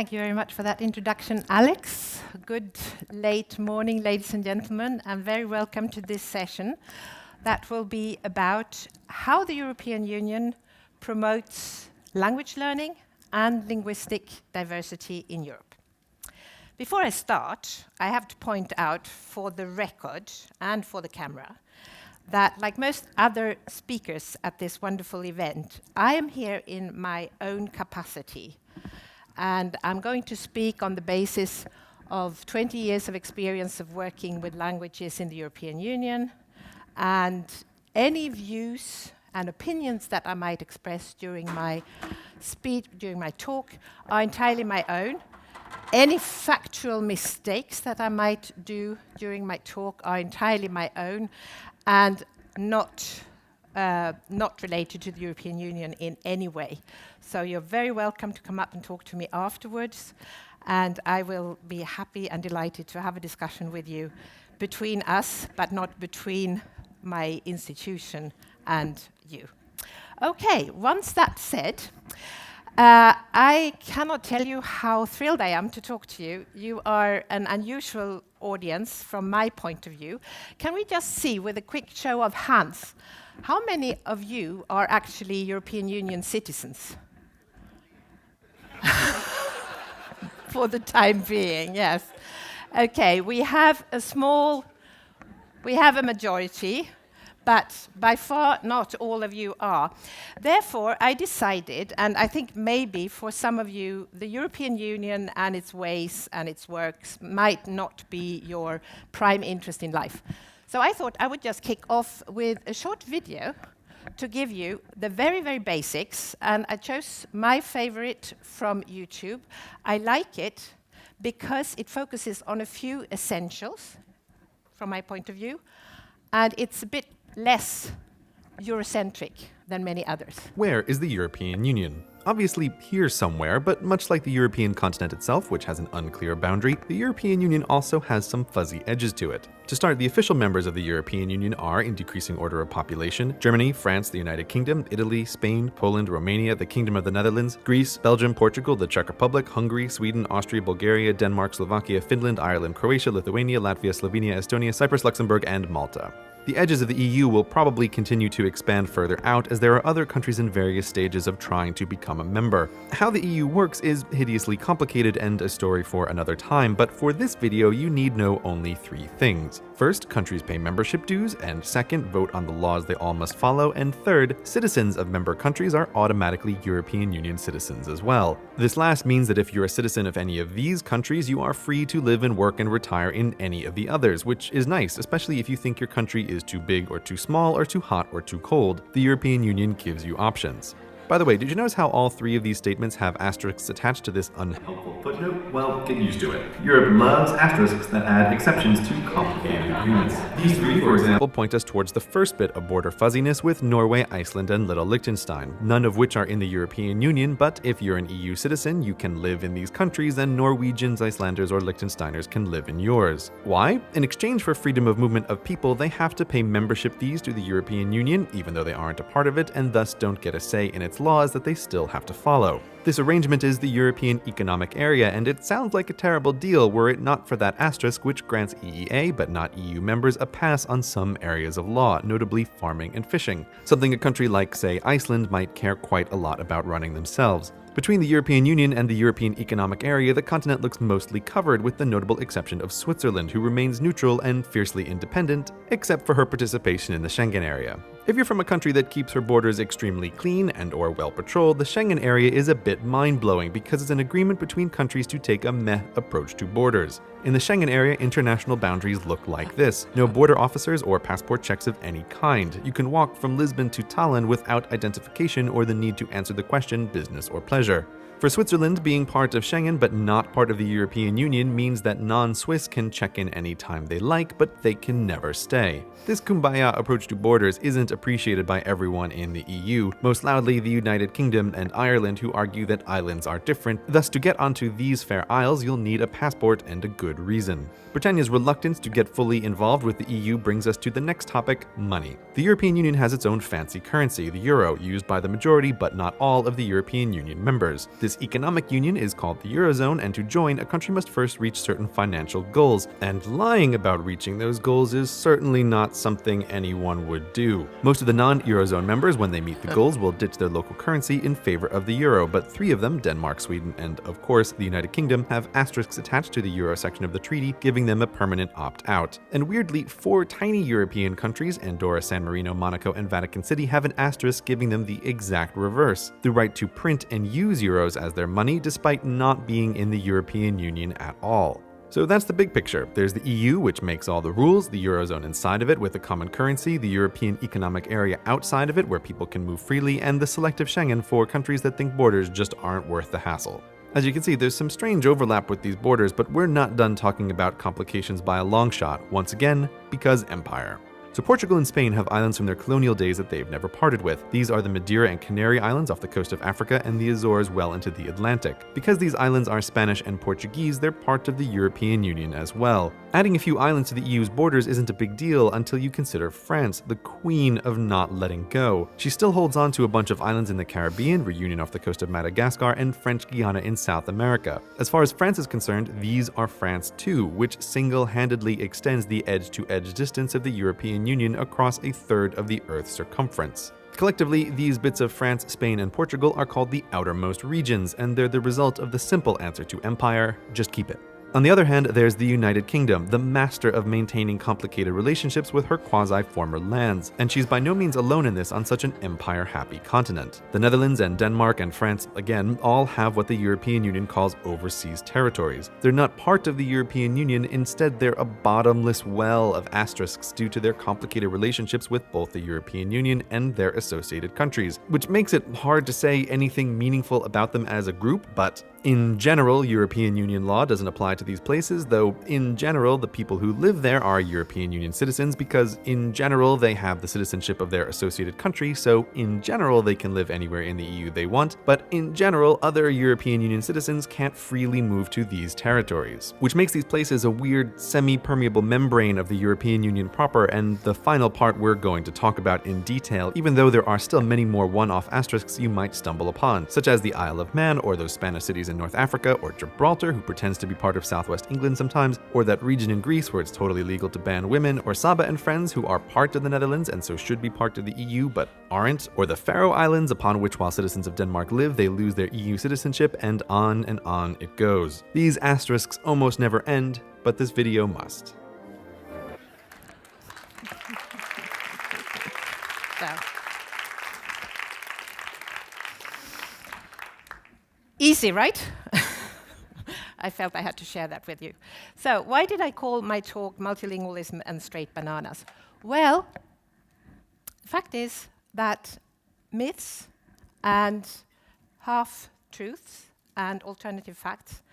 Thank you very much for that introduction, Alex. Good late morning, ladies and gentlemen, and very welcome to this session that will be about how the European Union promotes language learning and linguistic diversity in Europe. Before I start, I have to point out for the record and for the camera that, like most other speakers at this wonderful event, I am here in my own capacity. And I'm going to speak on the basis of 20 years of experience of working with languages in the European Union, and any views and opinions that I might express during my speech, during my talk, are entirely my own. Any factual mistakes that I might do during my talk are entirely my own and not related to the European Union in any way. So you're very welcome to come up and talk to me afterwards, and I will be happy and delighted to have a discussion with you between us, but not between my institution and you. Okay, once that's said, I cannot tell you how thrilled I am to talk to you. You are an unusual audience from my point of view. Can we just see, with a quick show of hands, how many of you are actually European Union citizens? For the time being, yes. Okay, we have a majority, but by far not all of you are. Therefore, I decided, and I think maybe for some of you, the European Union and its ways and its works might not be your prime interest in life. So I thought I would just kick off with a short video to give you the very, very basics, and I chose my favorite from YouTube. I like it because it focuses on a few essentials, from my point of view, and it's a bit less Eurocentric than many others. Where is the European Union? Obviously here somewhere, but much like the European continent itself, which has an unclear boundary, the European Union also has some fuzzy edges to it. To start, the official members of the European Union are, in decreasing order of population, Germany, France, the United Kingdom, Italy, Spain, Poland, Romania, the Kingdom of the Netherlands, Greece, Belgium, Portugal, the Czech Republic, Hungary, Sweden, Austria, Bulgaria, Denmark, Slovakia, Finland, Ireland, Croatia, Lithuania, Latvia, Slovenia, Estonia, Cyprus, Luxembourg, and Malta. The edges of the EU will probably continue to expand further out as there are other countries in various stages of trying to become a member. How the EU works is hideously complicated and a story for another time, but for this video you need know only three things. First, countries pay membership dues, and second, vote on the laws they all must follow, and third, citizens of member countries are automatically European Union citizens as well. This last means that if you're a citizen of any of these countries, you are free to live and work and retire in any of the others, which is nice, especially if you think your country is too big or too small or too hot or too cold. The European Union gives you options. By the way, did you notice how all three of these statements have asterisks attached to this unhelpful footnote? Well, get used to it. Europe loves asterisks that add exceptions to complicated agreements. These three, for example, point us towards the first bit of border fuzziness with Norway, Iceland, and Little Liechtenstein, none of which are in the European Union, but if you're an EU citizen, you can live in these countries, and Norwegians, Icelanders, or Liechtensteiners can live in yours. Why? In exchange for freedom of movement of people, they have to pay membership fees to the European Union, even though they aren't a part of it, and thus don't get a say in its laws that they still have to follow. This arrangement is the European Economic Area, and it sounds like a terrible deal were it not for that asterisk which grants EEA, but not EU members, a pass on some areas of law, notably farming and fishing, something a country like, say, Iceland might care quite a lot about running themselves. Between the European Union and the European Economic Area, the continent looks mostly covered, with the notable exception of Switzerland, who remains neutral and fiercely independent, except for her participation in the Schengen area. If you're from a country that keeps her borders extremely clean and/or well-patrolled, the Schengen area is a bit mind-blowing because it's an agreement between countries to take a meh approach to borders. In the Schengen area, international boundaries look like this. No border officers or passport checks of any kind. You can walk from Lisbon to Tallinn without identification or the need to answer the question business or pleasure. For Switzerland, being part of Schengen but not part of the European Union means that non-Swiss can check in any time they like, but they can never stay. This kumbaya approach to borders isn't appreciated by everyone in the EU, most loudly the United Kingdom and Ireland, who argue that islands are different. Thus, to get onto these fair isles, you'll need a passport and a good reason. Britannia's reluctance to get fully involved with the EU brings us to the next topic, money. The European Union has its own fancy currency, the euro, used by the majority but not all of the European Union members. This This economic union is called the Eurozone, and to join, a country must first reach certain financial goals. And lying about reaching those goals is certainly not something anyone would do. Most of the non-Eurozone members, when they meet the goals, will ditch their local currency in favor of the euro, but 3 of them, Denmark, Sweden, and of course the United Kingdom, have asterisks attached to the euro section of the treaty, giving them a permanent opt-out. And weirdly, 4 tiny European countries, Andorra, San Marino, Monaco, and Vatican City, have an asterisk giving them the exact reverse: the right to print and use euros as their money, despite not being in the European Union at all. So that's the big picture. There's the EU, which makes all the rules, the Eurozone inside of it with a common currency, the European Economic Area outside of it where people can move freely, and the selective Schengen for countries that think borders just aren't worth the hassle. As you can see, there's some strange overlap with these borders, but we're not done talking about complications by a long shot, once again, because empire. So Portugal and Spain have islands from their colonial days that they've never parted with. These are the Madeira and Canary Islands off the coast of Africa and the Azores well into the Atlantic. Because these islands are Spanish and Portuguese, they're part of the European Union as well. Adding a few islands to the EU's borders isn't a big deal until you consider France, the queen of not letting go. She still holds on to a bunch of islands in the Caribbean, Reunion off the coast of Madagascar, and French Guiana in South America. As far as France is concerned, these are France too, which single-handedly extends the edge-to-edge distance of the European Union across a third of the Earth's circumference. Collectively, these bits of France, Spain, and Portugal are called the outermost regions, and they're the result of the simple answer to empire: just keep it. On the other hand, there's the United Kingdom, the master of maintaining complicated relationships with her quasi-former lands, and she's by no means alone in this on such an empire-happy continent. The Netherlands and Denmark and France, again, all have what the European Union calls overseas territories. They're not part of the European Union, instead they're a bottomless well of asterisks due to their complicated relationships with both the European Union and their associated countries, which makes it hard to say anything meaningful about them as a group, but in general, European Union law doesn't apply to these places, though in general, the people who live there are European Union citizens because in general, they have the citizenship of their associated country, so in general, they can live anywhere in the EU they want, but in general, other European Union citizens can't freely move to these territories, which makes these places a weird, semi-permeable membrane of the European Union proper, and the final part we're going to talk about in detail, even though there are still many more one-off asterisks you might stumble upon, such as the Isle of Man, or those Spanish cities in North Africa, or Gibraltar, who pretends to be part of southwest England sometimes, or that region in Greece where it's totally legal to ban women, or Saba and friends, who are part of the Netherlands and so should be part of the EU but aren't, or the Faroe Islands, upon which while citizens of Denmark live, they lose their EU citizenship, and on it goes. These asterisks almost never end, but this video must. Easy, right? I felt I had to share that with you. So why did I call my talk Multilingualism and Straight Bananas? Well, the fact is that myths and half-truths and alternative facts,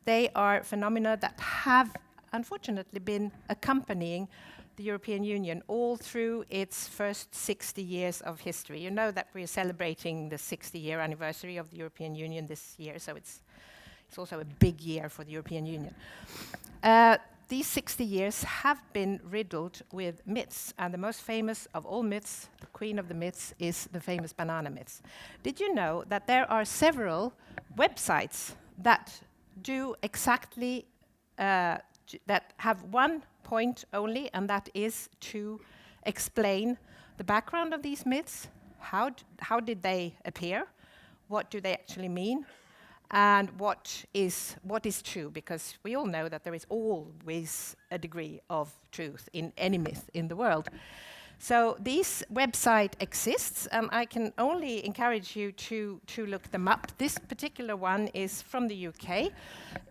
they are phenomena that have unfortunately been accompanying the European Union all through its first 60 years of history. You know that we're celebrating the 60-year anniversary of the European Union this year, so it's also a big year for the European Union. These 60 years have been riddled with myths, and the most famous of all myths, the queen of the myths, is the famous banana myths. Did you know that there are several websites that do exactly, that have one point only, and that is to explain the background of these myths, how did they appear, what do they actually mean, and what is true, because we all know that there is always a degree of truth in any myth in the world. So this website exists, and I can only encourage you to look them up. This particular one is from the UK.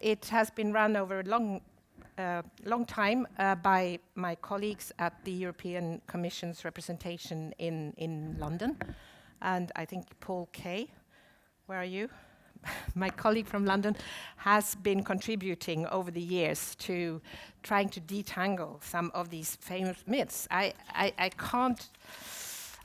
It has been run over a long time by my colleagues at the European Commission's representation in London, and I think Paul Kay, where are you? My colleague from London has been contributing over the years to trying to detangle some of these famous myths. I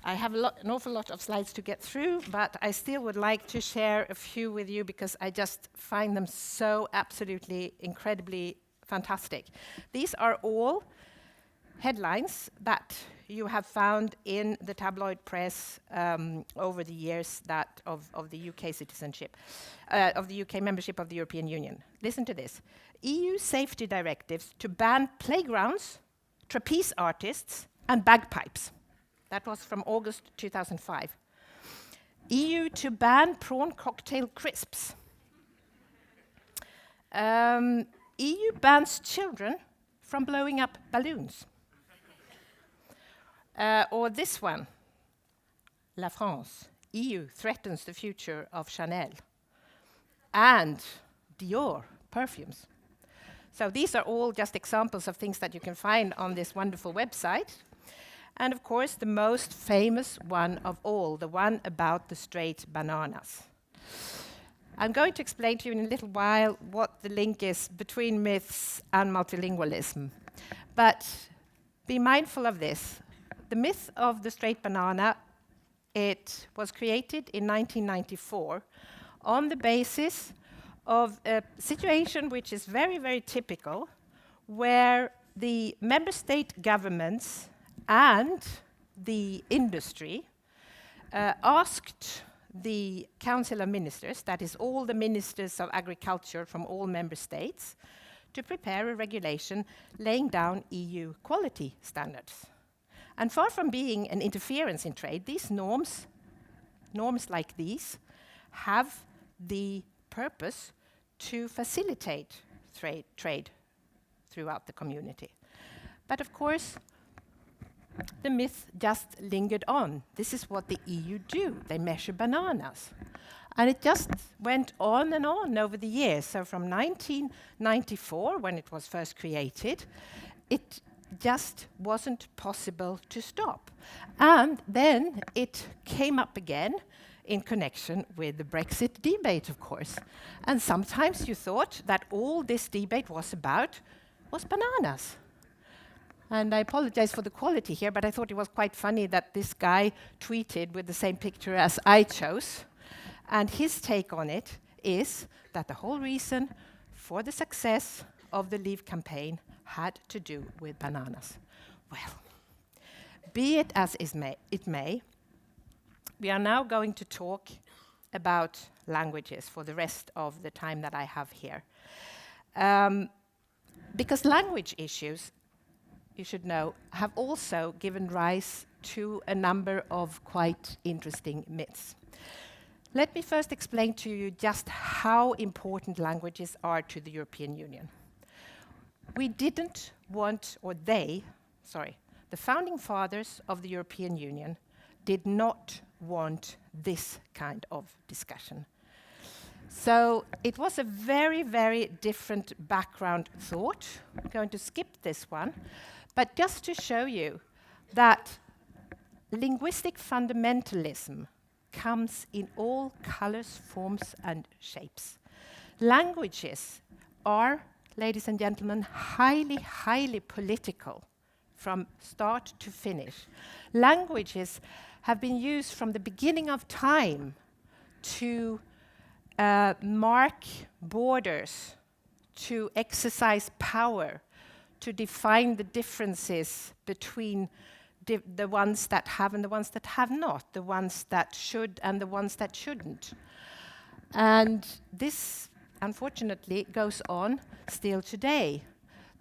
have an awful lot of slides to get through, but I still would like to share a few with you because I just find them so absolutely incredibly fantastic. These are all headlines that you have found in the tabloid press over the years that of the UK citizenship, of the UK membership of the European Union. Listen to this. EU safety directives to ban playgrounds, trapeze artists, and bagpipes. That was from August 2005. EU to ban prawn cocktail crisps. EU bans children from blowing up balloons. Or this one, La France, EU threatens the future of Chanel. And Dior perfumes. So these are all just examples of things that you can find on this wonderful website. And of course, the most famous one of all, the one about the straight bananas. I'm going to explain to you in a little while what the link is between myths and multilingualism. But be mindful of this. The myth of the straight banana, it was created in 1994 on the basis of a situation which is very, very typical, where the member state governments and the industry asked the Council of Ministers, that is all the ministers of agriculture from all member states, to prepare a regulation laying down EU quality standards. And far from being an interference in trade, these norms like these, have the purpose to facilitate trade throughout the community. But of course, the myth just lingered on. This is what the EU do. They measure bananas. And it just went on and on over the years. So from 1994, when it was first created, it just wasn't possible to stop. And then it came up again in connection with the Brexit debate, of course. And sometimes you thought that all this debate was about was bananas. And I apologize for the quality here, but I thought it was quite funny that this guy tweeted with the same picture as I chose. And his take on it is that the whole reason for the success of the Leave campaign had to do with bananas. Well, be it as it may, we are now going to talk about languages for the rest of the time that I have here. Because language issues, you should know, have also given rise to a number of quite interesting myths. Let me first explain to you just how important languages are to the European Union. We didn't want, or the founding fathers of the European Union did not want this kind of discussion. So it was a very, very different background thought. I'm going to skip this one, but just to show you that linguistic fundamentalism comes in all colors, forms, and shapes. Languages are, ladies and gentlemen, highly, highly political from start to finish. Languages have been used from the beginning of time to mark borders, to exercise power, to define the differences between the ones that have and the ones that have not, the ones that should and the ones that shouldn't. And this, unfortunately, goes on still today.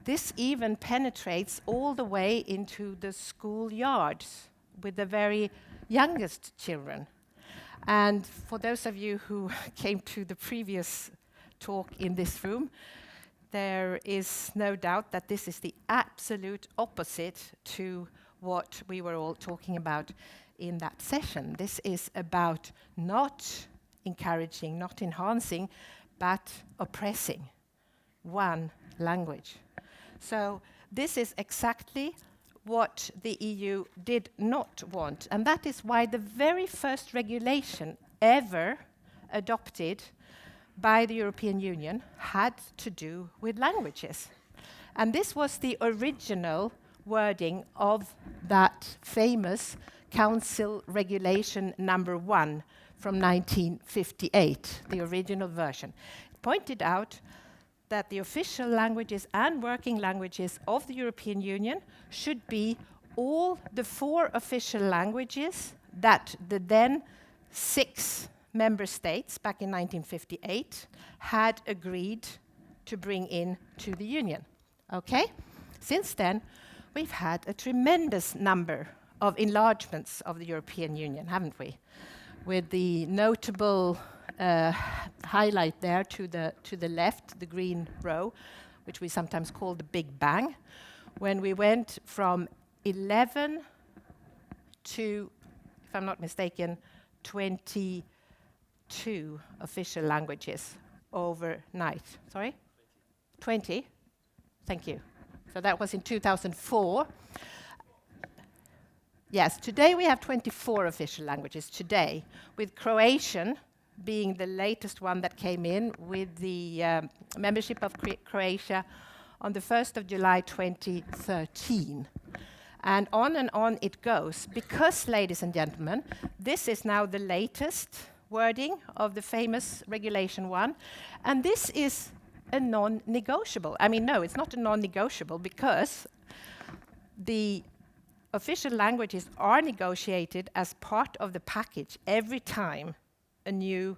This even penetrates all the way into the schoolyards with the very youngest children. And for those of you who came to the previous talk in this room, there is no doubt that this is the absolute opposite to what we were all talking about in that session. This is about not encouraging, not enhancing, but oppressing one language. So this is exactly what the EU did not want, and that is why the very first regulation ever adopted by the European Union had to do with languages. And this was the original wording of that famous Council Regulation number 1 from 1958, the original version. It pointed out that the official languages and working languages of the European Union should be all the 4 official languages that the then 6 member states back in 1958 had agreed to bring in to the Union. Okay? Since then, we've had a tremendous number of enlargements of the European Union, haven't we? With the notable highlight there to the left, the green row, which we sometimes call the Big Bang, when we went from 11 to, if I'm not mistaken, 22 official languages overnight. Sorry? 20? Thank you. So that was in 2004. Yes, today we have 24 official languages today, with Croatian being the latest one that came in with the membership of Croatia on the 1st of July 2013. And on it goes, because, ladies and gentlemen, this is now the latest wording of the famous Regulation 1, and this is a non-negotiable. I mean, no, it's not a non-negotiable, because the official languages are negotiated as part of the package every time a new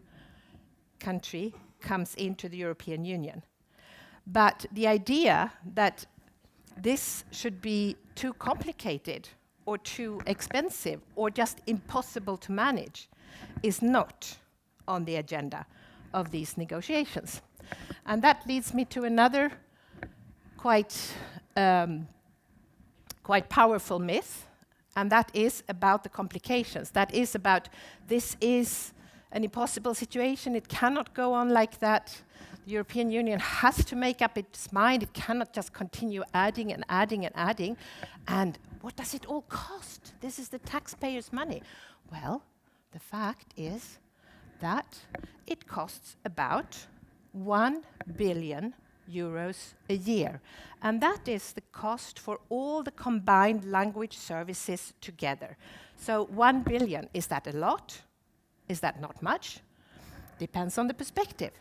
country comes into the European Union. But the idea that this should be too complicated or too expensive or just impossible to manage is not on the agenda of these negotiations. And that leads me to another quite powerful myth, and that is about the complications. That is about, this is an impossible situation. It cannot go on like that. The European Union has to make up its mind. It cannot just continue adding and adding and adding. And what does it all cost? This is the taxpayers' money. Well, the fact is that it costs about 1 billion euros a year. And that is the cost for all the combined language services together. So 1 billion, is that a lot? Is that not much? Depends on the perspective.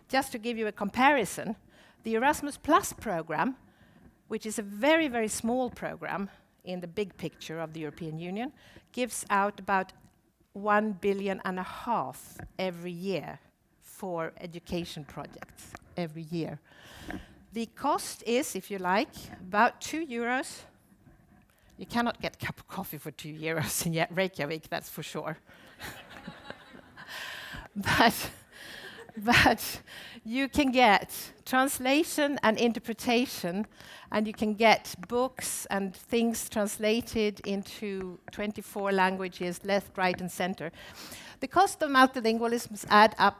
Just to give you a comparison, the Erasmus Plus program, which is a very, very small program in the big picture of the European Union, gives out about 1.5 billion every year for education projects every year. The cost is, if you like, about 2 euros. You cannot get a cup of coffee for 2 euros in Reykjavik, that's for sure. But you can get translation and interpretation, and you can get books and things translated into 24 languages, left, right, and center. The cost of multilingualism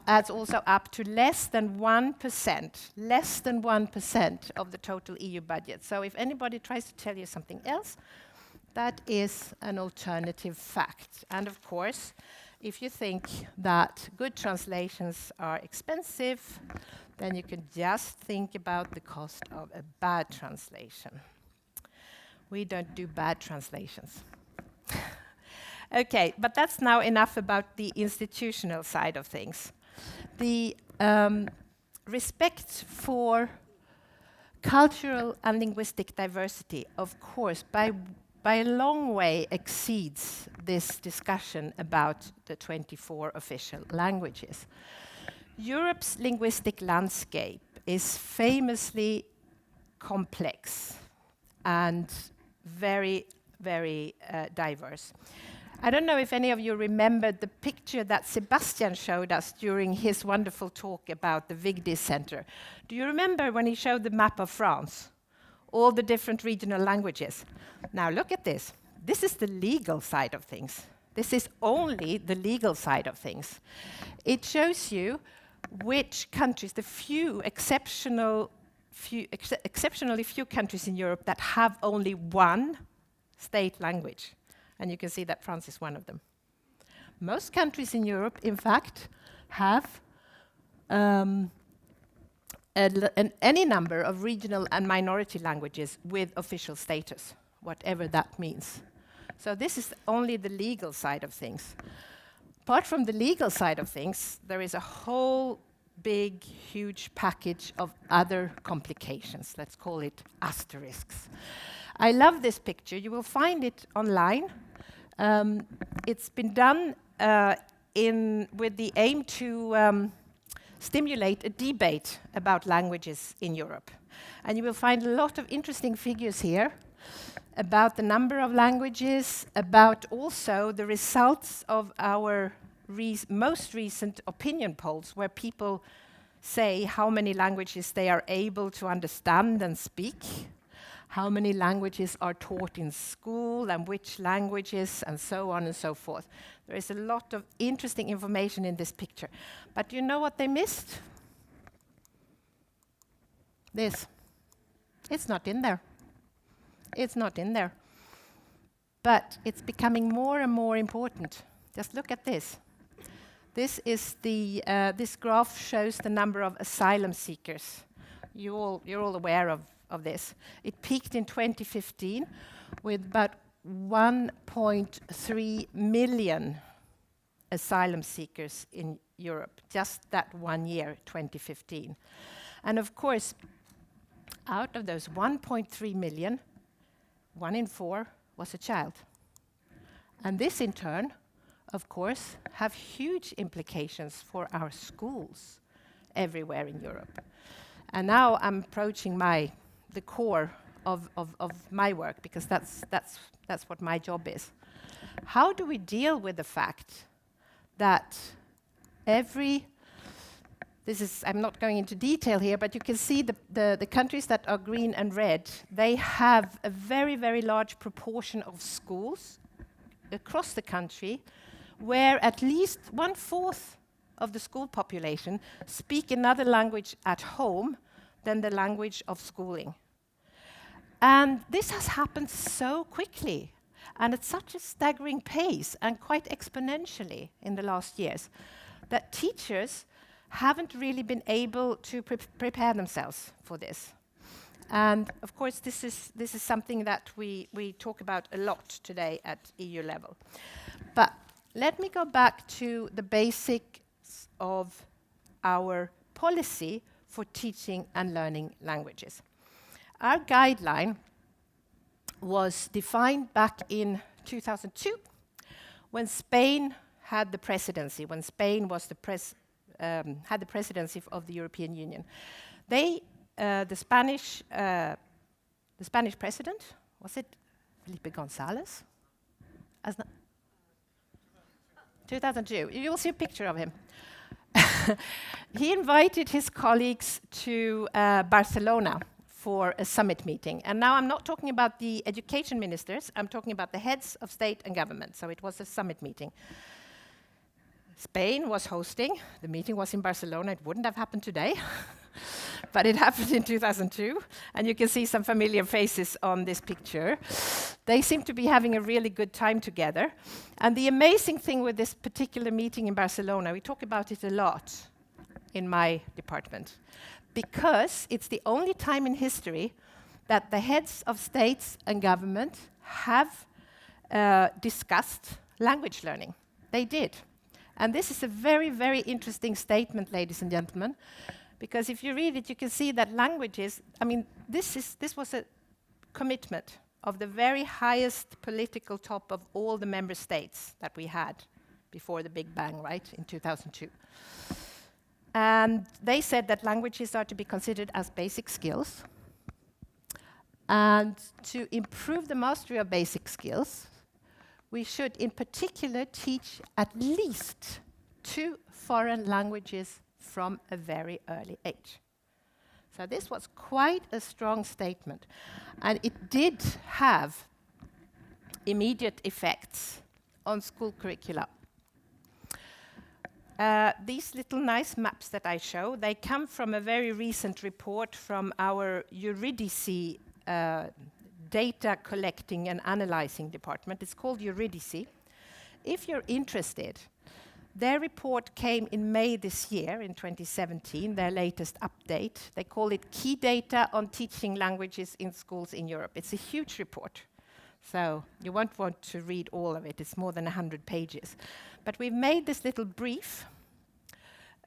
adds also up to less than 1% of the total EU budget. So if anybody tries to tell you something else, that is an alternative fact. And of course, if you think that good translations are expensive, then you can just think about the cost of a bad translation. We don't do bad translations. Okay, but that's now enough about the institutional side of things. The respect for cultural and linguistic diversity, of course, by a long way exceeds this discussion about the 24 official languages. Europe's linguistic landscape is famously complex and very, very diverse. I don't know if any of you remembered the picture that Sebastian showed us during his wonderful talk about the Vigdis Center. Do you remember when he showed the map of France? All the different regional languages. Now look at this. This is the legal side of things. This is only the legal side of things. It shows you which countries, the exceptionally few countries in Europe that have only one state language. And you can see that France is one of them. Most countries in Europe, in fact, have any number of regional and minority languages with official status, whatever that means. So this is only the legal side of things. Apart from the legal side of things, there is a whole big, huge package of other complications. Let's call it asterisks. I love this picture. You will find it online. It's been done with the aim to stimulate a debate about languages in Europe. And you will find a lot of interesting figures here about the number of languages, about also the results of our most recent opinion polls, where people say how many languages they are able to understand and speak, how many languages are taught in school, and which languages, and so on and so forth. There is a lot of interesting information in this picture. But you know what they missed? This. It's not in there. It's not in there. But it's becoming more and more important. Just look at this. This is this graph shows the number of asylum seekers. You're all aware of this. It peaked in 2015 with about 1.3 million asylum seekers in Europe, just that 1 year, 2015. And of course, out of those 1.3 million, 1 in 4 was a child. And this in turn, of course, have huge implications for our schools everywhere in Europe. And now I'm approaching the core of my work, because that's what my job is. How do we deal with the fact that I'm not going into detail here, but you can see the countries that are green and red, they have a very, very large proportion of schools across the country where at least 1/4 of the school population speak another language at home than the language of schooling. And this has happened so quickly and at such a staggering pace and quite exponentially in the last years that teachers haven't really been able to prepare themselves for this. And of course, this is something that we talk about a lot today at EU level. But let me go back to the basics of our policy for teaching and learning languages. Our guideline was defined back in 2002 when Spain had the presidency, when Spain was had the presidency of the European Union. The Spanish president, was it Felipe González? 2002. You will see a picture of him. He invited his colleagues to Barcelona for a summit meeting. And now I'm not talking about the education ministers, I'm talking about the heads of state and government. So it was a summit meeting. Spain was hosting. The meeting was in Barcelona. It wouldn't have happened today, but it happened in 2002. And you can see some familiar faces on this picture. They seem to be having a really good time together. And the amazing thing with this particular meeting in Barcelona, we talk about it a lot in my department, because it's the only time in history that the heads of states and government have discussed language learning. They did. And this is a very, very interesting statement, ladies and gentlemen, because if you read it, you can see that languages, this was a commitment of the very highest political top of all the member states that we had before the Big Bang, right, in 2002. And they said that languages are to be considered as basic skills. And to improve the mastery of basic skills, we should in particular teach at least 2 foreign languages from a very early age. So this was quite a strong statement. And it did have immediate effects on school curricula. These little nice maps that I show, they come from a very recent report from our Eurydice data collecting and analyzing department. It's called Eurydice. If you're interested, their report came in May this year, in 2017, their latest update. They call it Key Data on Teaching Languages in Schools in Europe. It's a huge report. So you won't want to read all of it. It's more than 100 pages. But we've made this little brief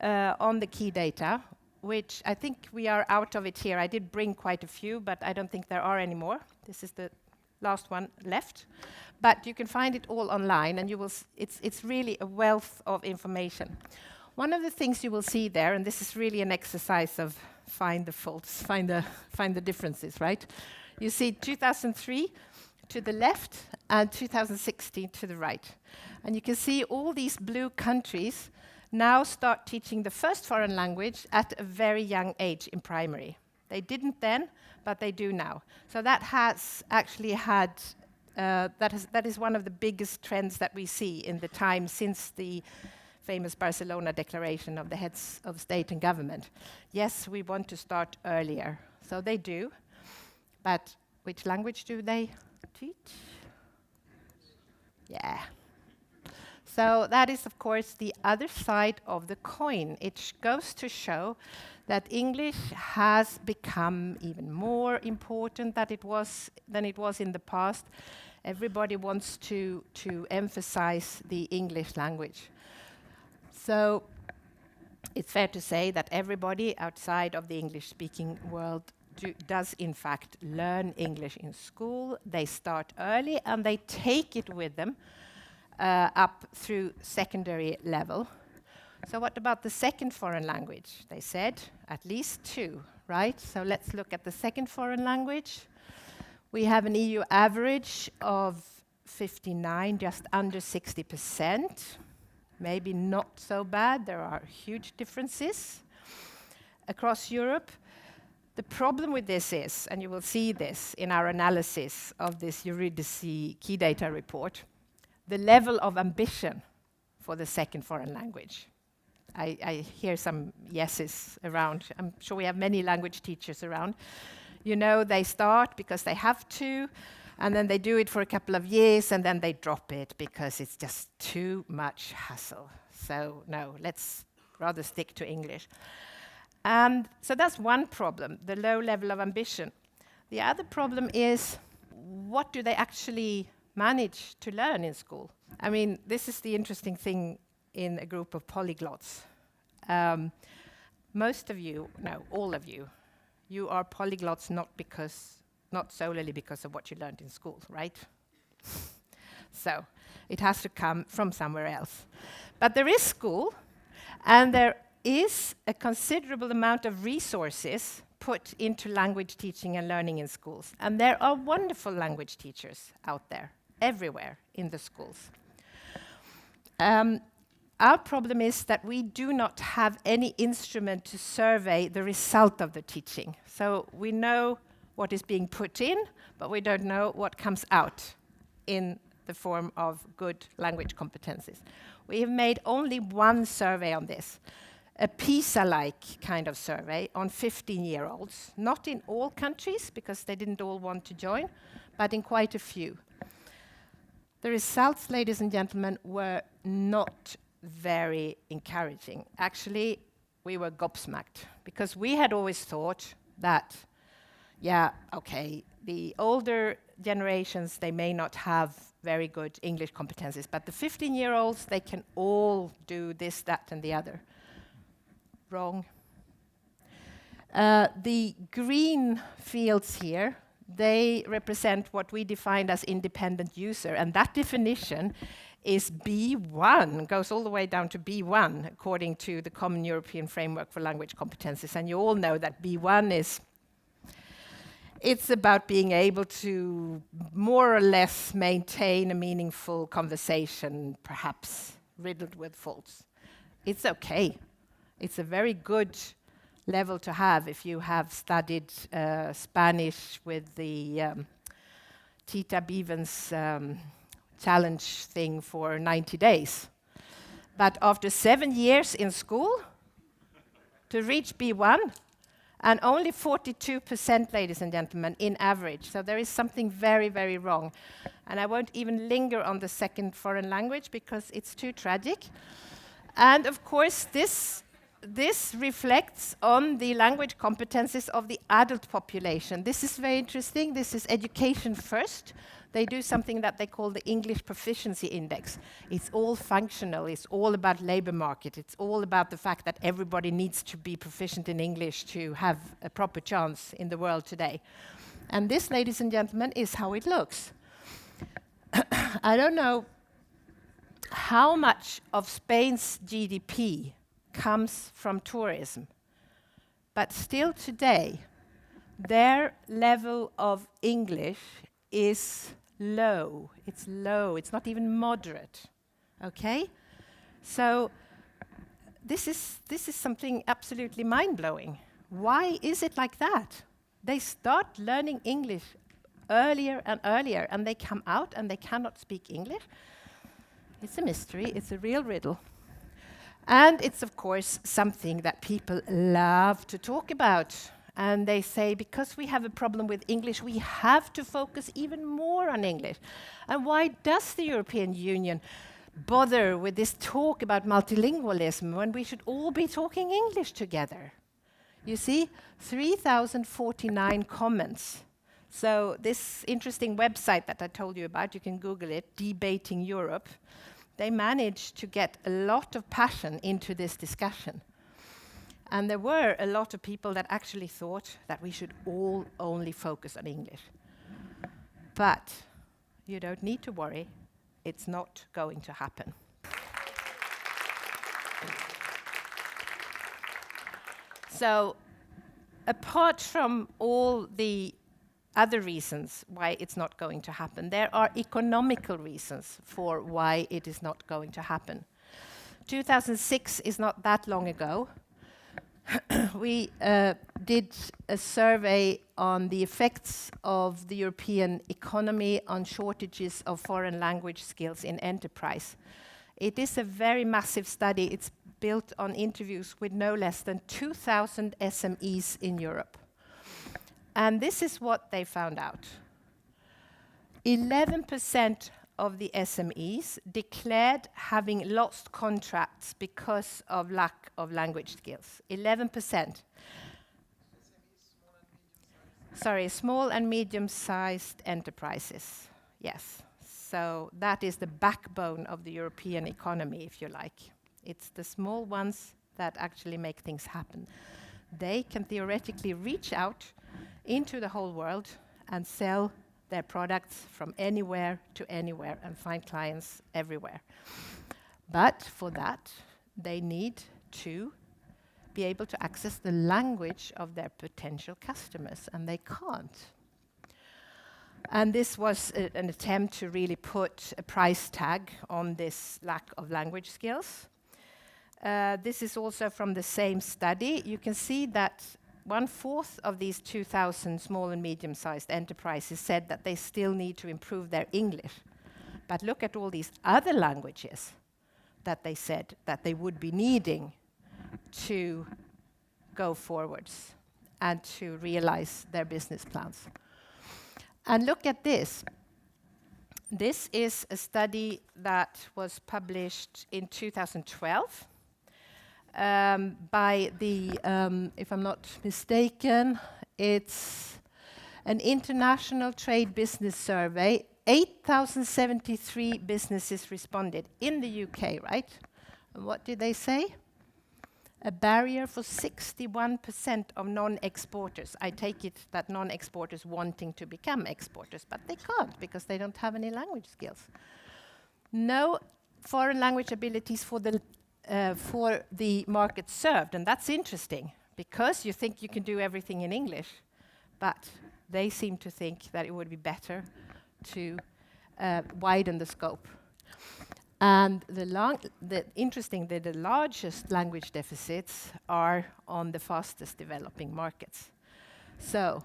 on the key data, which I think we are out of it here. I did bring quite a few, but I don't think there are any more. This is the last one left. But you can find it all online, and you will it's really a wealth of information. One of the things you will see there, and this is really an exercise of find the faults, find the differences, right? You see 2003 to the left and 2016 to the right. And you can see all these blue countries now start teaching the first foreign language at a very young age in primary. They didn't then, but they do now. So that has actually had, that is one of the biggest trends that we see in the time since the famous Barcelona Declaration of the heads of state and government. Yes, we want to start earlier. So they do. But which language do they teach? Yeah. So that is, of course, the other side of the coin. It goes to show that English has become even more important than it was in the past. Everybody wants to emphasize the English language. So it's fair to say that everybody outside of the English-speaking world does in fact learn English in school. They start early and they take it with them up through secondary level. So what about the second foreign language? They said at least 2, right? So let's look at the second foreign language. We have an EU average of 59, just under 60%. Maybe not so bad. There are huge differences across Europe. The problem with this is, and you will see this in our analysis of this Eurydice key data report, the level of ambition for the second foreign language. I hear some yeses around. I'm sure we have many language teachers around. You know, they start because they have to, and then they do it for a couple of years, and then they drop it because it's just too much hassle. So no, let's rather stick to English. And so that's one problem, the low level of ambition. The other problem is, what do they actually manage to learn in school? I mean, this is the interesting thing in a group of polyglots. Most of you, no, all of you, you are polyglots not solely because of what you learned in school, right? So it has to come from somewhere else. But there is school, and there is a considerable amount of resources put into language teaching and learning in schools. And there are wonderful language teachers out there, everywhere in the schools. Our problem is that we do not have any instrument to survey the result of the teaching. So we know what is being put in, but we don't know what comes out in the form of good language competencies. We have made only one survey on this, a PISA-like kind of survey on 15-year-olds, not in all countries, because they didn't all want to join, but in quite a few. The results, ladies and gentlemen, were not very encouraging. Actually, we were gobsmacked, because we had always thought that, yeah, okay, the older generations, they may not have very good English competencies, but the 15-year-olds, they can all do this, that, and the other. Wrong. The green fields here, they represent what we defined as independent user, and that definition is B1, goes all the way down to B1, according to the Common European Framework for Language Competences. And you all know that B1 is, it's about being able to more or less maintain a meaningful conversation, perhaps riddled with faults. It's okay. It's a very good level to have if you have studied Spanish with the Tita Bevan's challenge thing for 90 days. But after 7 years in school, to reach B1, and only 42%, ladies and gentlemen, in average. So there is something very, very wrong. And I won't even linger on the second foreign language because it's too tragic. And of course, this this reflects on the language competences of the adult population. This is very interesting. This is education first. They do something that they call the English Proficiency Index. It's all functional. It's all about labor market. It's all about the fact that everybody needs to be proficient in English to have a proper chance in the world today. And this, ladies and gentlemen, is how it looks. I don't know how much of Spain's GDP comes from tourism, but still today, their level of English is low. It's low. It's not even moderate. Okay? So this is something absolutely mind-blowing. Why is it like that? They start learning English earlier and earlier, and they come out and they cannot speak English. It's a mystery. It's a real riddle. And it's, of course, something that people love to talk about. And they say, because we have a problem with English, we have to focus even more on English. And why does the European Union bother with this talk about multilingualism when we should all be talking English together? You see, 3,049 comments. So this interesting website that I told you about, you can Google it, Debating Europe. They managed to get a lot of passion into this discussion. And there were a lot of people that actually thought that we should all only focus on English. But you don't need to worry. It's not going to happen. So, apart from all the other reasons why it's not going to happen, there are economical reasons for why it is not going to happen. 2006 is not that long ago. We did a survey on the effects of the European economy on shortages of foreign language skills in enterprise. It is a very massive study. It's built on interviews with no less than 2,000 SMEs in Europe. And this is what they found out. 11% of the SMEs declared having lost contracts because of lack of language skills. 11%. Sorry, small and medium-sized enterprises. Yes. So that is the backbone of the European economy, if you like. It's the small ones that actually make things happen. They can theoretically reach out into the whole world and sell their products from anywhere to anywhere and find clients everywhere. But for that, they need to be able to access the language of their potential customers, and they can't. And this was an attempt to really put a price tag on this lack of language skills. This is also from the same study. You can see that 1/4 of these 2,000 small and medium-sized enterprises said that they still need to improve their English. But look at all these other languages that they said that they would be needing to go forwards and to realize their business plans. And look at this. This is a study that was published in 2012. By the, if I'm not mistaken, it's an international trade business survey. 8,073 businesses responded in the UK, right? And what did they say? A barrier for 61% of non-exporters. I take it that non-exporters wanting to become exporters, but they can't because they don't have any language skills. No foreign language abilities for the market served, and that's interesting because you think you can do everything in English, but they seem to think that it would be better to widen the scope. And interestingly, the largest language deficits are on the fastest developing markets. So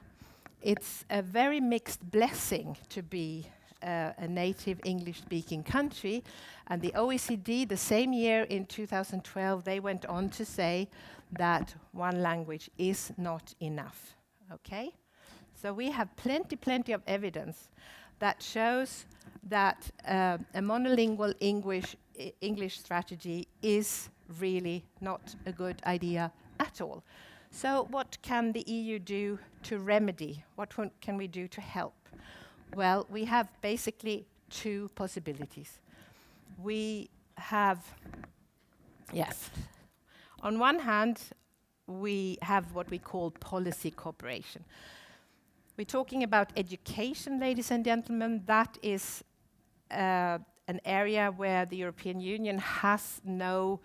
it's a very mixed blessing to be a native English-speaking country. And the OECD, the same year in 2012, they went on to say that one language is not enough. Okay? So we have plenty of evidence that shows that a monolingual English strategy is really not a good idea at all. So what can the EU do to remedy? What can we do to help? Well, we have basically two possibilities. We have, yes, on one hand, we have what we call policy cooperation. We're talking about education, ladies and gentlemen. That is an area where the European Union has no,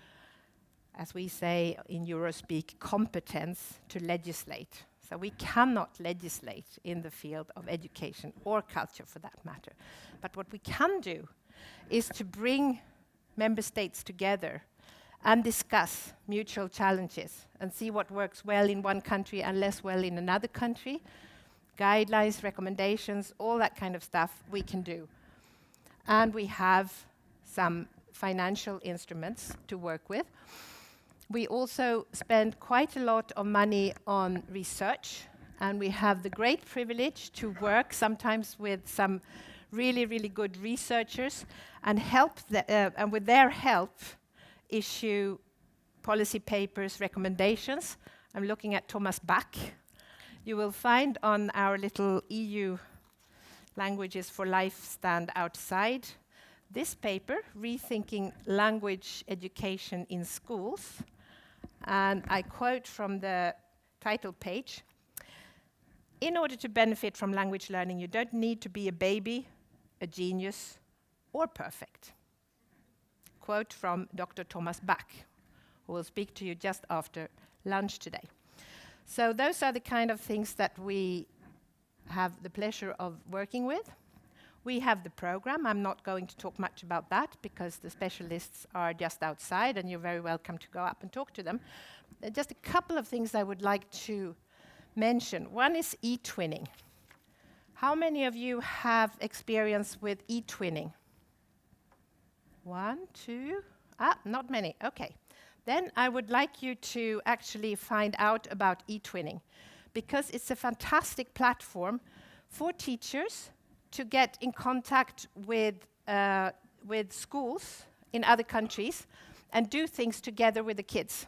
as we say in Eurospeak, competence to legislate. So we cannot legislate in the field of education or culture for that matter. But what we can do is to bring member states together and discuss mutual challenges and see what works well in one country and less well in another country. Guidelines, recommendations, all that kind of stuff we can do. And we have some financial instruments to work with. We also spend quite a lot of money on research, and we have the great privilege to work sometimes with some really, really good researchers and and with their help issue policy papers, recommendations. I'm looking at Thomas Bach. You will find on our little EU Languages for Life stand outside this paper, Rethinking Language Education in Schools. And I quote from the title page: "In order to benefit from language learning, you don't need to be a baby, a genius, or perfect." Quote from Dr. Thomas Bach, who will speak to you just after lunch today. So those are the kind of things that we have the pleasure of working with. We have the program. I'm not going to talk much about that because the specialists are just outside and you're very welcome to go up and talk to them. Just a couple of things I would like to mention. One is e-twinning. How many of you have experience with e-twinning? One, two, not many, okay. Then I would like you to actually find out about e-twinning, because it's a fantastic platform for teachers to get in contact with schools in other countries and do things together with the kids.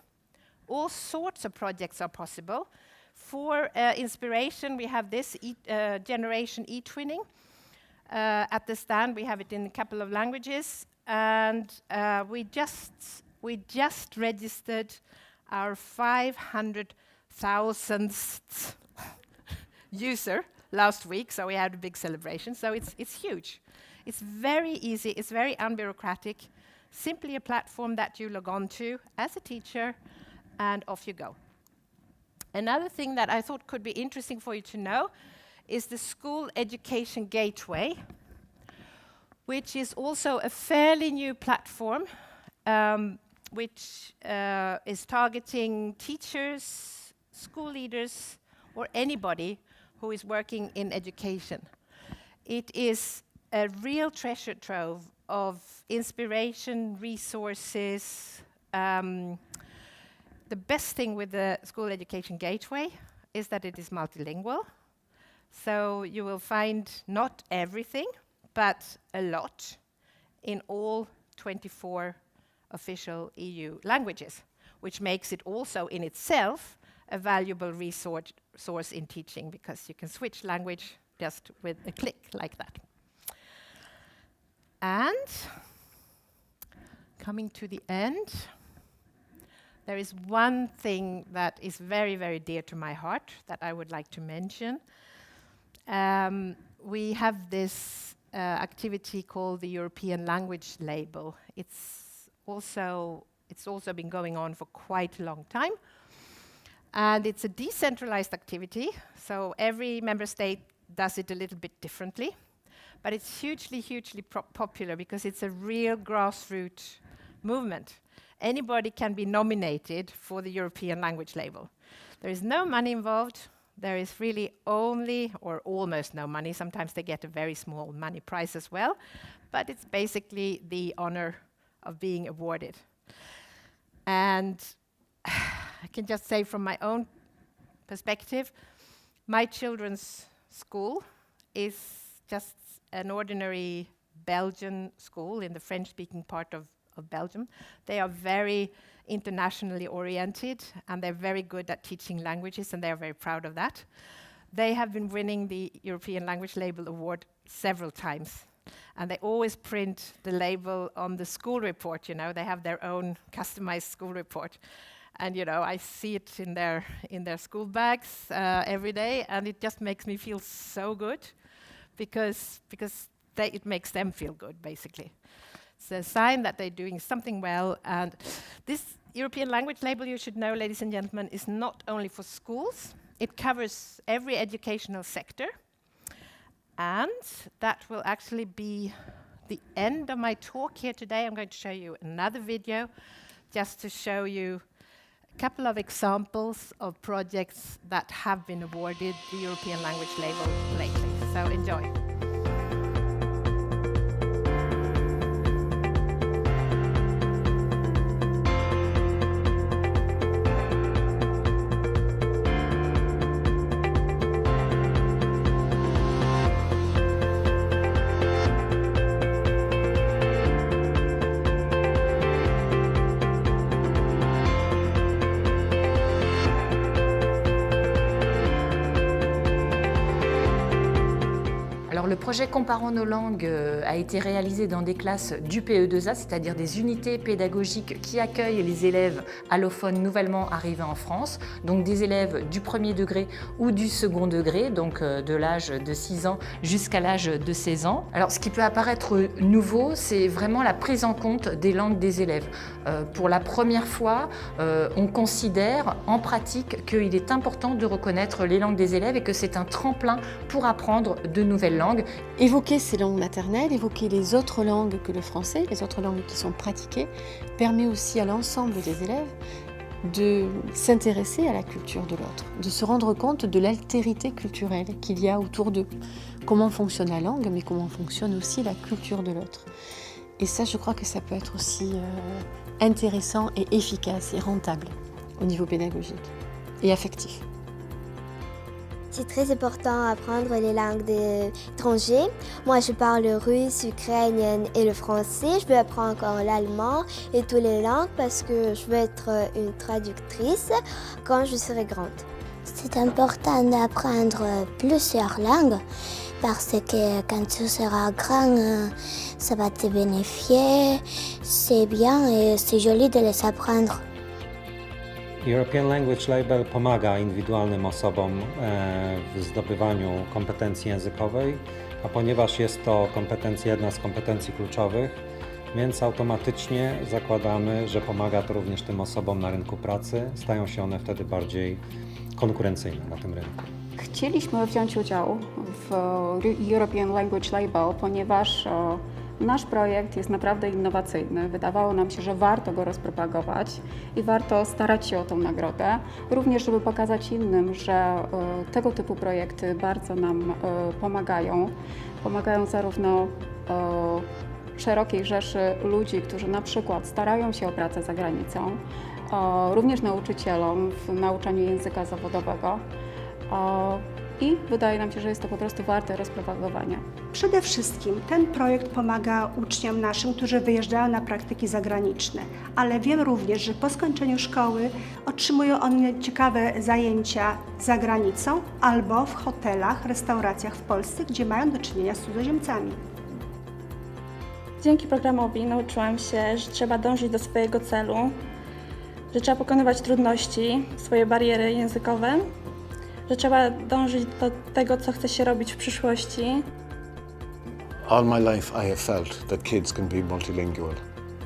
All sorts of projects are possible. For inspiration, we have this generation e-twinning. At the stand, we have it in a couple of languages, and we just registered our 500,000th user last week, so we had a big celebration. So it's huge. It's very easy. It's very unbureaucratic. Simply a platform that you log on to as a teacher, and off you go. Another thing that I thought could be interesting for you to know is the School Education Gateway, which is also a fairly new platform, which is targeting teachers, school leaders, or anybody who is working in education. It is a real treasure trove of inspiration, resources. The best thing with the School Education Gateway is that it is multilingual. So you will find not everything, but a lot in all 24 official EU languages, which makes it also in itself a valuable resource in teaching, because you can switch language just with a click like that. And coming to the end, there is one thing that is very, very dear to my heart that I would like to mention. We have this activity called the European Language Label. It's also been going on for quite a long time. And it's a decentralized activity, so every member state does it a little bit differently. But it's hugely, hugely popular because it's a real grassroots movement. Anybody can be nominated for the European Language Label. There is no money involved. There is really only, or almost no money. Sometimes they get a very small money prize as well. But it's basically the honor of being awarded. And I can just say from my own perspective, my children's school is just an ordinary Belgian school in the French-speaking part of of Belgium. They are very internationally oriented, and they're very good at teaching languages, and they're very proud of that. They have been winning the European Language Label Award several times, and they always print the label on the school report. They have their own customized school report. And I see it in their school bags every day, and it just makes me feel so good because it makes them feel good, basically. It's a sign that they're doing something well. And this European language label, you should know, ladies and gentlemen, is not only for schools. It covers every educational sector. And that will actually be the end of my talk here today. I'm going to show you another video just to show you a couple of examples of projects that have been awarded the European language label lately. So enjoy. Le projet Comparons nos langues a été réalisé dans des classes du PE2A, c'est-à-dire des unités pédagogiques qui accueillent les élèves allophones nouvellement arrivés en France, donc des élèves du premier degré ou du second degré, donc de l'âge de 6 ans jusqu'à l'âge de 16 ans. Alors ce qui peut apparaître nouveau, c'est vraiment la prise en compte des langues des élèves. Pour la première fois, on considère en pratique qu'il est important de reconnaître les langues des élèves et que c'est un tremplin pour apprendre de nouvelles langues. Évoquer ces langues maternelles, évoquer les autres langues que le français, les autres langues qui sont pratiquées, permet aussi à l'ensemble des élèves de s'intéresser à la culture de l'autre, de se rendre compte de l'altérité culturelle qu'il y a autour d'eux. Comment fonctionne la langue, mais comment fonctionne aussi la culture de l'autre. Et ça, je crois que ça peut être aussi intéressant et efficace et rentable au niveau pédagogique et affectif. C'est très important d'apprendre les langues étrangères. Moi, je parle le russe, l'ukrainien et le français. Je veux apprendre encore l'allemand et toutes les langues parce que je veux être une traductrice quand je serai grande. C'est important d'apprendre plusieurs langues parce que quand tu seras grand, ça va te bénéficier. C'est bien et c'est joli de les apprendre. European Language Label pomaga indywidualnym osobom w zdobywaniu kompetencji językowej, a ponieważ jest to jedna z kompetencji kluczowych, więc automatycznie zakładamy, że pomaga to również tym osobom na rynku pracy. Stają się one wtedy bardziej konkurencyjne na tym rynku. Chcieliśmy wziąć udział w European Language Label, ponieważ nasz projekt jest naprawdę innowacyjny. Wydawało nam się, że warto go rozpropagować i warto starać się o tą nagrodę. Również, żeby pokazać innym, że tego typu projekty bardzo nam pomagają. Pomagają zarówno szerokiej rzeszy ludzi, którzy na przykład starają się o pracę za granicą, również nauczycielom w nauczaniu języka zawodowego. I wydaje nam się, że jest to po prostu warte rozpropagowania. Przede wszystkim ten projekt pomaga uczniom naszym, którzy wyjeżdżają na praktyki zagraniczne, ale wiem również, że po skończeniu szkoły otrzymują one ciekawe zajęcia za granicą albo w hotelach, restauracjach w Polsce, gdzie mają do czynienia z cudzoziemcami. Dzięki programowi nauczyłam się, że trzeba dążyć do swojego celu, że trzeba pokonywać trudności, swoje bariery językowe, że trzeba dążyć do tego, co chce się robić w przyszłości. All my life I have felt that kids can be multilingual.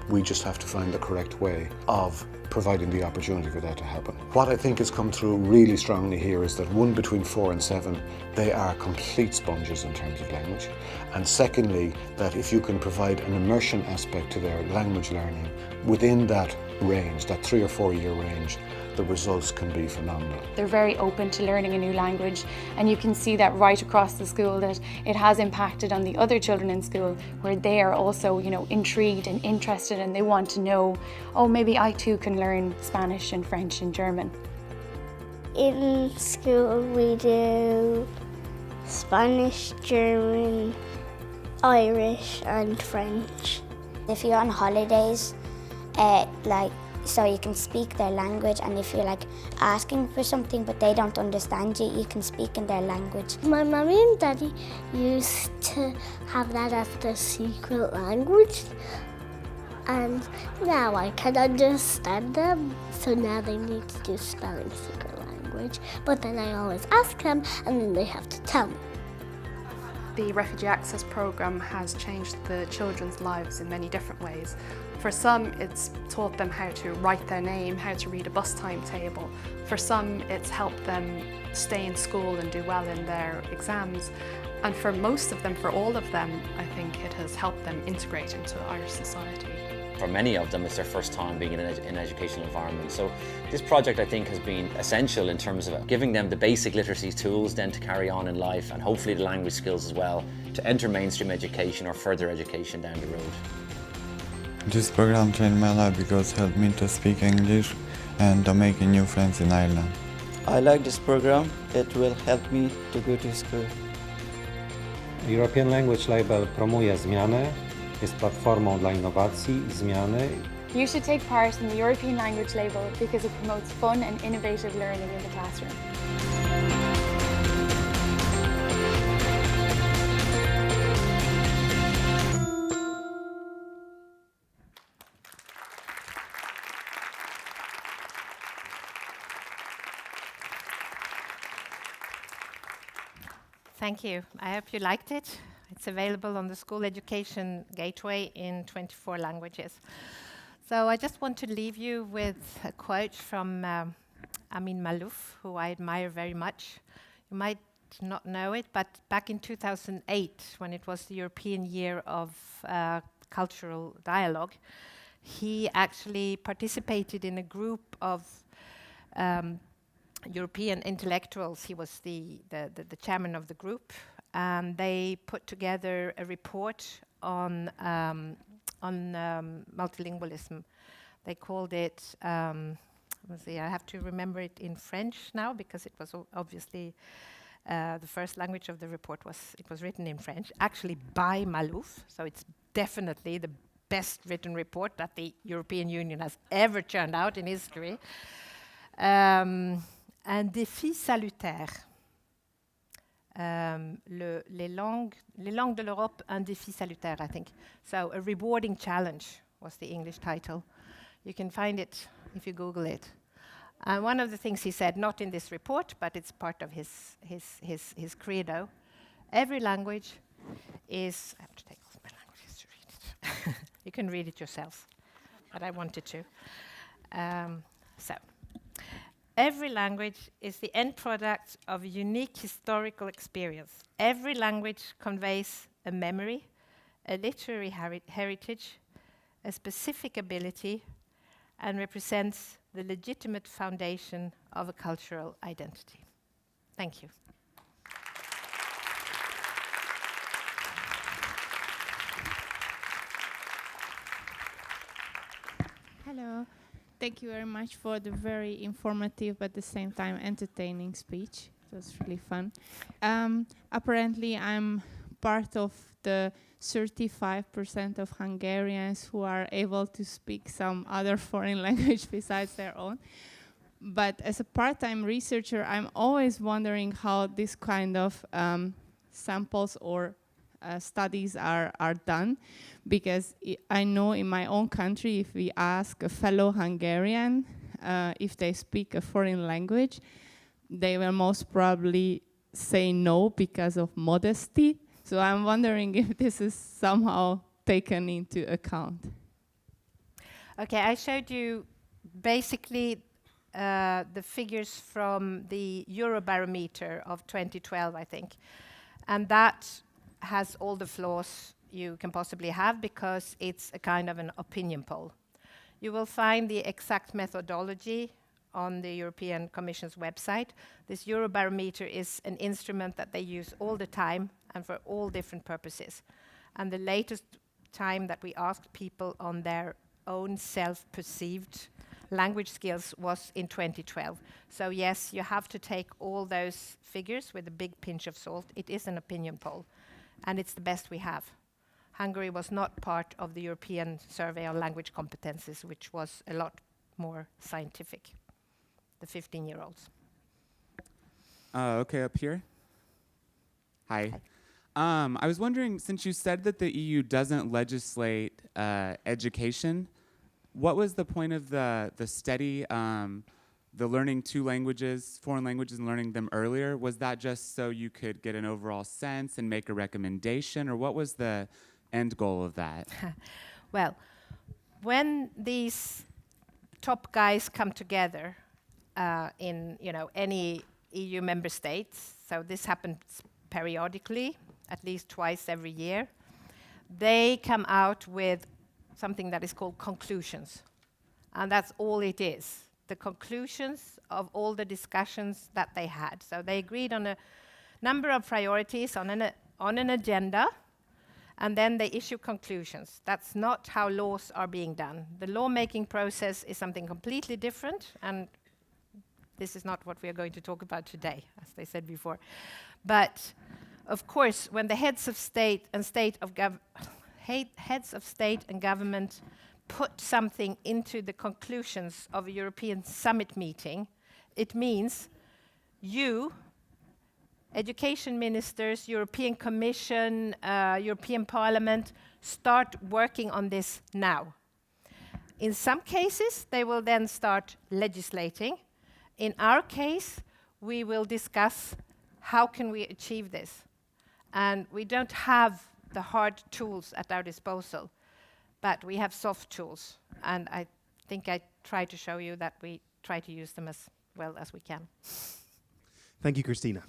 We just have to find the correct way of providing the opportunity for that to happen. What I think has come through really strongly here is that between 4 and 7, they are complete sponges in terms of language. And secondly, that if you can provide an immersion aspect to their language learning within that range, that 3 or 4 year range, the results can be phenomenal. They're very open to learning a new language, and you can see that right across the school, that it has impacted on the other children in school, where they are also, intrigued and interested, and they want to know, oh, maybe I too can learn Spanish and French and German. In school we do Spanish, German, Irish and French. If you're on holidays, so you can speak their language, and if you're asking for something but they don't understand you, you can speak in their language. My mummy and daddy used to have that as the secret language, and now I can understand them, so now they need to do spelling secret language, but then I always ask them and then they have to tell me. The Refugee Access Programme has changed the children's lives in many different ways. For some, it's taught them how to write their name, how to read a bus timetable. For some, it's helped them stay in school and do well in their exams. And for most of them, for all of them, I think it has helped them integrate into Irish society. For many of them, it's their first time being in an educational environment. So this project, I think, has been essential in terms of giving them the basic literacy tools then to carry on in life, and hopefully the language skills as well, to enter mainstream education or further education down the road. This program changed my life because it helped me to speak English and to make new friends in Ireland. I like this program. It will help me to go to school. European Language Label promuje zmianę, jest platformą dla innowacji i zmiany. You should take part in the European Language Label because it promotes fun and innovative learning in the classroom. Thank you. I hope you liked it. It's available on the School Education Gateway in 24 languages. So I just want to leave you with a quote from Amin Maalouf, who I admire very much. You might not know it, but back in 2008, when it was the European Year of Cultural Dialogue, he actually participated in a group of European intellectuals. He was the chairman of the group, and they put together a report on multilingualism. They called it, let's see, I have to remember it in French now because it was obviously the first language of the report it was written in French, actually by Maalouf, so it's definitely the best written report that the European Union has ever churned out in history. Un défi salutaire. Les langues de l'Europe, un défi salutaire, I think. So, a rewarding challenge was the English title. You can find it if you Google it. One of the things he said, not in this report, but it's part of his credo, every language is... I have to take off my languages to read it. You can read it yourself, but I wanted to. Every language is the end product of a unique historical experience. Every language conveys a memory, a literary heritage, a specific ability, and represents the legitimate foundation of a cultural identity. Thank you. Hello. Thank you very much for the very informative but at the same time entertaining speech. It was really fun. Apparently I'm part of the 35% of Hungarians who are able to speak some other foreign language besides their own. But as a part-time researcher, I'm always wondering how this kind of samples or studies are done, because I know in my own country, if we ask a fellow Hungarian if they speak a foreign language, they will most probably say no because of modesty. So I'm wondering if this is somehow taken into account. Okay, I showed you basically the figures from the Eurobarometer of 2012, I think. And that has all the flaws you can possibly have because it's a kind of an opinion poll. You will find the exact methodology on the European Commission's website. This Eurobarometer is an instrument that they use all the time and for all different purposes. And the latest time that we asked people on their own self-perceived language skills was in 2012. So yes, you have to take all those figures with a big pinch of salt. It is an opinion poll, and it's the best we have. Hungary was not part of the European Survey on Language Competences, which was a lot more scientific, the 15-year-olds. Okay, up here. Hi. I was wondering, since you said that the EU doesn't legislate education, what was the point of the study, the learning two languages, foreign languages, and learning them earlier? Was that just so you could get an overall sense and make a recommendation, or what was the end goal of that? Well, when these top guys come together in any EU member states, so this happens periodically, at least twice every year, they come out with something that is called conclusions. And that's all it is, the conclusions of all the discussions that they had. So they agreed on a number of priorities on an agenda, and then they issue conclusions. That's not how laws are being done. The lawmaking process is something completely different, and this is not what we are going to talk about today, as they said before. But of course, when the heads of state and government put something into the conclusions of a European summit meeting, it means you, education ministers, European Commission, European Parliament, start working on this now. In some cases, they will then start legislating. In our case, we will discuss how can we achieve this. And we don't have the hard tools at our disposal, but we have soft tools. And I think I try to show you that we try to use them as well as we can. Thank you, Kristina.